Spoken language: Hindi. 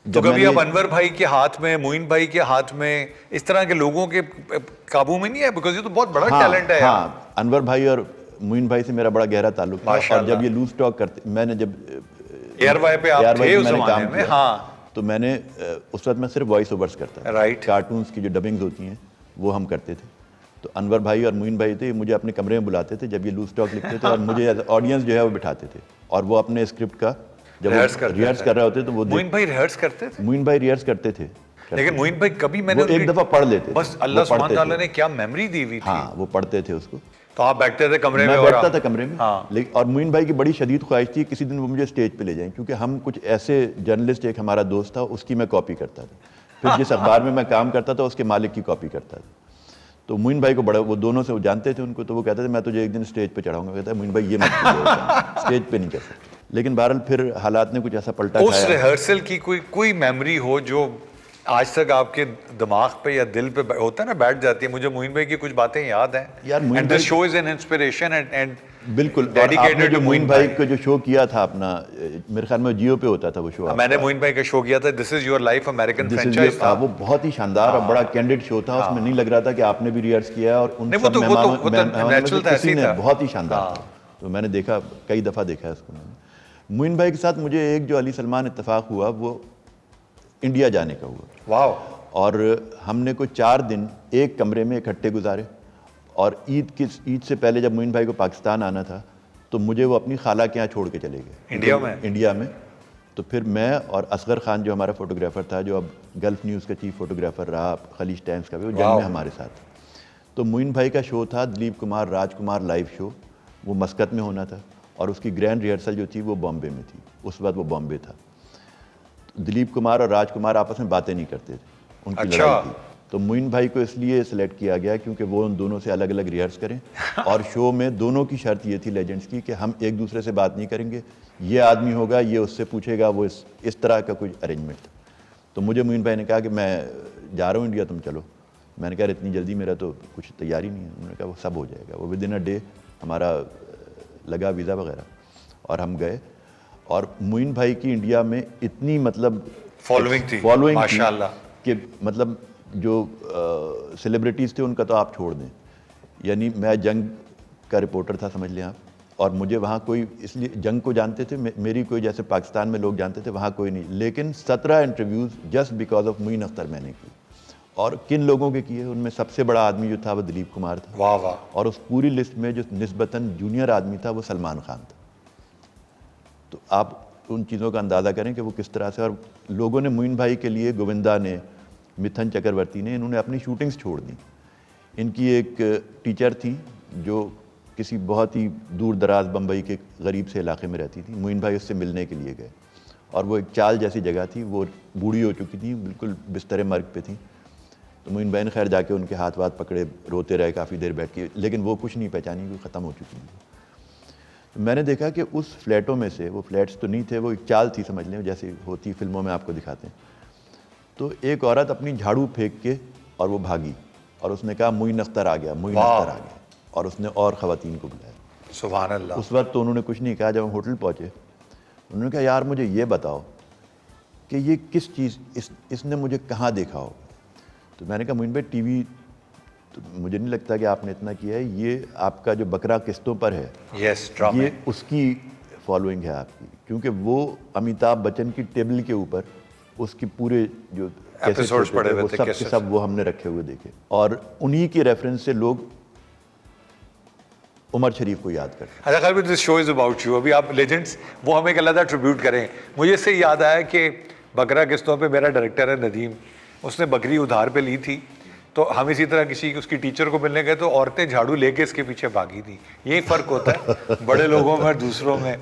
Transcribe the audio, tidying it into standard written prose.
तो कभी आप अनवर भाई के हाथ में, मोइन भाई के हाथ में, इस तरह के लोगों के काबू में नहीं है? बिकॉज ये तो बहुत बड़ा टैलेंट है यार। हाँ, अनवर भाई और मोइन भाई से मेरा बड़ा गहरा ताल्लुक था। और जब ये लूज टॉक करते, मैंने जब एयरवाई पे आप थे उस जमाने में, हाँ, तो मैंने उस वक्त मैं सिर्फ वॉइस ओवर्स करता था। राइट। कार्टून्स की जो डबिंग्स होती हैं वो हम करते थे। तो अनवर भाई और मोइन भाई थे, मुझे अपने कमरे में बुलाते थे जब ये लूज टॉक लिखते थे, और मुझे ऑडियंस जो है वो बिठाते थे, और वो अपने स्क्रिप्ट का जब रिहर्स कर रहे होते तो वो मोइन भाई रिहर्स करते थे। मोइन भाई रिहर्स करते थे, लेकिन मोइन भाई कभी मैंने एक दफा पढ़ लेते, बस अल्लाह सुब्हान ताला ने क्या मेमोरी दी हुई थी। हाँ, वो पढ़ते थे उसको, तो आप बैठते थे कमरे में? मैं बैठता था कमरे में। हाँ। लेकिन और मोइन भाई की बड़ी शदीद ख्वाहिश थी किसी दिन वो मुझे स्टेज पे ले जाएं, क्योंकि हम कुछ ऐसे जर्नलिस्ट, एक हमारा दोस्त था, उसकी मैं कॉपी करता था, फिर जिस अखबार में मैं काम करता था उसके मालिक की कॉपी करता था। तो मोइन भाई को बड़ा, वो दोनों से वो जानते थे उनको, तो वो कहते थे मैं तुझे एक दिन स्टेज पे चढ़ाऊंगा। कहता है मोइन भाई ये मत स्टेज पे नहीं कर सकते। लेकिन बहरहाल फिर हालात ने कुछ ऐसा पलटा खाया। उस रिहर्सल की कोई मेमोरी हो जो आज तक आपके दिमाग पे या दिल पे होता है ना, बैठ जाती है? मुझे मोइन भाई की कुछ बातें याद हैं यार। And this show is an inspiration and बिल्कुल। और आपने जो मोइन भाई को जो शो किया था अपना, मेरे ख्याल में जियो पे होता था वो शो। मैंने मोइन भाई का शो किया था, this is your life American franchise था। वो बहुत ही शानदार और बड़ा कैंडिड शो था। उसमें नहीं लग रहा था कि आपने भी रिहर्स किया, और उन सब मेहमानों में किसी ने, बहुत ही शानदार था। तो मैंने देखा, कई दफा देखा है उसको मैंने। मोइन भाई के साथ मुझे एक जो अली सलमान इत्तेफाक हुआ वो इंडिया जाने का हुआ। वाह। और हमने कोई 4 दिन एक कमरे में इकट्ठे गुजारे, और ईद से पहले जब मोइन भाई को पाकिस्तान आना था तो मुझे वो अपनी खाला के यहाँ छोड़ के चले गए इंडिया में। तो फिर मैं और असगर खान जो हमारा फोटोग्राफर था, जो अब गल्फ न्यूज़ का चीफ फोटोग्राफर रहा, खलीज टाइम्स का भी, वो जंग में हमारे साथ। तो मोइन भाई का शो था दिलीप कुमार राजकुमार लाइव शो, वो मस्कत में होना था, और उसकी ग्रैंड रिहर्सल जो थी वो बॉम्बे में थी। उस वक्त वो बॉम्बे था। दिलीप कुमार और राजकुमार आपस में बातें नहीं करते थे, उनकी लड़ाई थी। तो मोइन भाई को इसलिए सिलेक्ट किया गया क्योंकि वो उन दोनों से अलग अलग रिहर्स करें, और शो में दोनों की शर्त ये थी लेजेंड्स की कि हम एक दूसरे से बात नहीं करेंगे, ये आदमी होगा, ये उससे पूछेगा, वो इस तरह का कोई अरेंजमेंट था। तो मुझे मोइन भाई ने कहा कि मैं जा रहा हूँ इंडिया, तुम चलो। मैंने कहा इतनी जल्दी, मेरा तो कुछ तैयारी नहीं है। उन्होंने कहा वो सब हो जाएगा। वो विद इन अ डे हमारा लगा वीज़ा वगैरह, और हम गए। और मोइन भाई की इंडिया में इतनी मतलब फॉलोइंग थी माशाल्लाह, कि मतलब जो सेलिब्रिटीज़ थे उनका तो आप छोड़ दें। यानी मैं जंग का रिपोर्टर था, समझ लें आप, और मुझे वहाँ कोई, इसलिए जंग को जानते थे, मेरी कोई, जैसे पाकिस्तान में लोग जानते थे, वहाँ कोई नहीं। लेकिन 17 interviews just because of Moin Akhtar मैंने की। और किन लोगों के किए, उनमें सबसे बड़ा आदमी जो था वो दिलीप कुमार था। वाह वाह। और उस पूरी लिस्ट में जो निस्बतन जूनियर आदमी था वो सलमान खान था। तो आप उन चीज़ों का अंदाज़ा करें कि वो किस तरह से। और लोगों ने मोइन भाई के लिए, गोविंदा ने, मिथुन चक्रवर्ती ने, इन्होंने अपनी शूटिंग्स छोड़ दी। इनकी एक टीचर थी जो किसी बहुत ही दूर दराज बम्बई के गरीब से इलाके में रहती थी। मोइन भाई उससे मिलने के लिए गए, और वो एक चाल जैसी जगह थी, वो बूढ़ी हो चुकी थी, बिल्कुल बिस्तर मर्ग पे थी। तो मोइन भाई ने खैर जाके उनके हाथ वाथ पकड़े, रोते रहे काफ़ी देर बैठ के, लेकिन वो कुछ नहीं पहचानी, वो ख़त्म हो चुकी थी। तो मैंने देखा कि उस फ्लैटों में से, वो फ्लैट्स तो नहीं थे, वो एक चाल थी, समझ लें, जैसे होती फिल्मों में आपको दिखाते हैं। तो एक औरत अपनी झाड़ू फेंक के और वो भागी, और उसने कहा मोइन अख्तर आ गया, मोइन अख्तर आ गया, और उसने और ख़वातीन को बुलाया। सुभान अल्लाह। उस वक्त तो उन्होंने कुछ नहीं कहा। जब हम होटल पहुँचे, उन्होंने कहा यार मुझे ये बताओ कि ये किस चीज़, इसने मुझे कहाँ देखा हो। तो मैंने कहा मोइन भाई टीवी तो मुझे नहीं लगता कि आपने इतना किया है, ये आपका जो बकरा किस्तों पर है, ये उसकी फॉलोइंग है आपकी, क्योंकि वो अमिताभ बच्चन की टेबल के ऊपर उसकी पूरे जो एपिसोड्स पड़े हुए थे, सब के सब वो हमने रखे हुए देखे, और उन्हीं के रेफरेंस से लोग उमर शरीफ को याद करते हैं। अच्छा, this show is about you. अभी आप लेजेंड्स, वो हमें एक अलग ट्रिब्यूट करें। मुझे इससे याद आया कि बकरा किस्तों पे मेरा डायरेक्टर है नदीम, उसने बकरी उधार पे ली थी, तो हम इसी तरह किसी उसकी टीचर को मिलने गए, तो औरतें झाड़ू लेके इसके पीछे भागी थी। यही फ़र्क होता है बड़े लोगों में और दूसरों में।